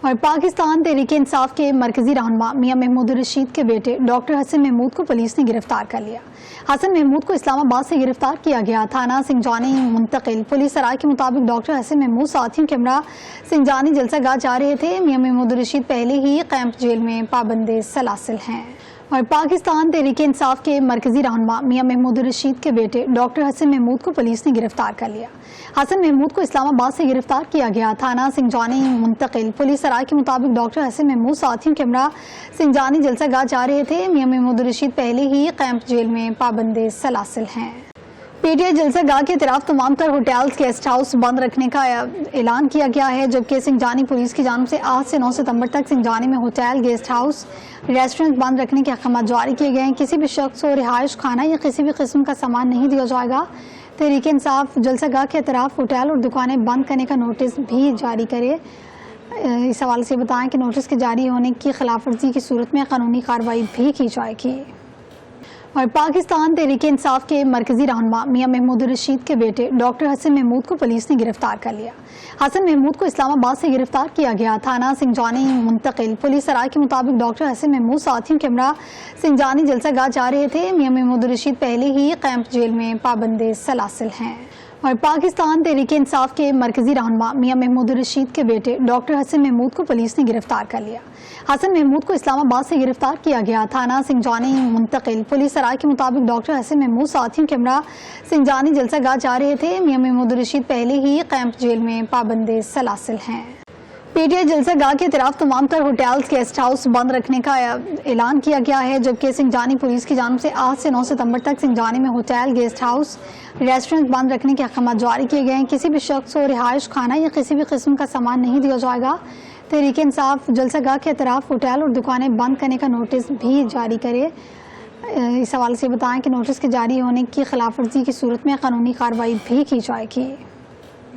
اور پاکستان تحریک انصاف کے مرکزی رہنما میاں محمود الرشید کے بیٹے ڈاکٹر حسن محمود کو پولیس نے گرفتار کر لیا۔ حسن محمود کو اسلام آباد سے گرفتار کیا گیا، تھانہ سنجانی منتقل۔ پولیس رائے کے مطابق ڈاکٹر حسن محمود ساتھیوں کے ہمراہ سنجانی جلسہ گاہ جا رہے تھے۔ میاں محمود الرشید پہلے ہی کیمپ جیل میں پابند سلاسل ہیں۔ اور پاکستان تحریک انصاف کے مرکزی رہنما میاں محمود الرشید کے بیٹے ڈاکٹر حسن محمود کو پولیس نے گرفتار کر لیا۔ حسن محمود کو اسلام آباد سے گرفتار کیا گیا، تھانہ سنجانی منتقل۔ پولیس رائے کے مطابق ڈاکٹر حسن محمود ساتھیوں کے ہمراہ سنجانی جلسہ گاہ جا رہے تھے۔ میاں محمود الرشید پہلے ہی کیمپ جیل میں پابند سلاسل ہیں۔ پی ٹی آئی جلسہ گاہ کے اطراف تمام تر ہوٹلز گیسٹ ہاؤس بند رکھنے کا اعلان کیا گیا ہے، جبکہ سنجانی پولیس کی جانب سے 8 سے 9 ستمبر تک سنجانی میں ہوٹل، گیسٹ ہاؤس، ریسٹورنٹ بند رکھنے کے احکامات جاری کیے گئے ہیں۔ کسی بھی شخص کو رہائش خانہ یا کسی بھی قسم کا سامان نہیں دیا جائے گا۔ تحریک انصاف جلسہ گاہ کے اطراف ہوٹل اور دکانیں بند کرنے کا نوٹس بھی جاری کرے۔ اس حوالے سے بتائیں کہ نوٹس کے جاری ہونے کی خلاف ورزی کی صورت میں قانونی کارروائی بھی کی جائے گی۔ اور پاکستان تحریک انصاف کے مرکزی رہنما میاں محمود الرشید کے بیٹے ڈاکٹر حسن محمود کو پولیس نے گرفتار کر لیا۔ حسن محمود کو اسلام آباد سے گرفتار کیا گیا، تھانہ سنجانی منتقل۔ پولیس رائے کے مطابق ڈاکٹر حسن محمود ساتھیوں کے ہمراہ سنجانی جلسہ گاہ جا رہے تھے۔ میاں محمود الرشید پہلے ہی کیمپ جیل میں پابند سلاسل ہیں۔ اور پاکستان تحریک انصاف کے مرکزی رہنما میاں محمود الرشید کے بیٹے ڈاکٹر حسن محمود کو پولیس نے گرفتار کر لیا۔ حسن محمود کو اسلام آباد سے گرفتار کیا گیا، تھانہ سنجانی منتقل۔ پولیس رائے کے مطابق ڈاکٹر حسن محمود ساتھیوں کے ہمراہ سنجانی جلسہ گاہ جا رہے تھے۔ میاں محمود الرشید پہلے ہی کیمپ جیل میں پابند سلاسل ہیں۔ پی ٹی آئی جلسہ گاہ کے اطراف تمام تر ہوٹلز گیسٹ ہاؤس بند رکھنے کا اعلان کیا گیا ہے، جبکہ سنجانی پولیس کی جانب سے 8 سے 9 ستمبر تک سنجانی میں ہوٹل، گیسٹ ہاؤس، ریسٹورنٹ بند رکھنے کے احکامات جاری کیے گئے ہیں۔ کسی بھی شخص کو رہائش خانہ یا کسی بھی قسم کا سامان نہیں دیا جائے گا۔ تحریک انصاف جلسہ گاہ کے اطراف ہوٹل اور دکانیں بند کرنے کا نوٹس بھی جاری کرے۔ اس حوالے سے بتائیں کہ نوٹس کے جاری ہونے کی خلاف ورزی کی صورت میں قانونی کارروائی بھی کی جائے گی۔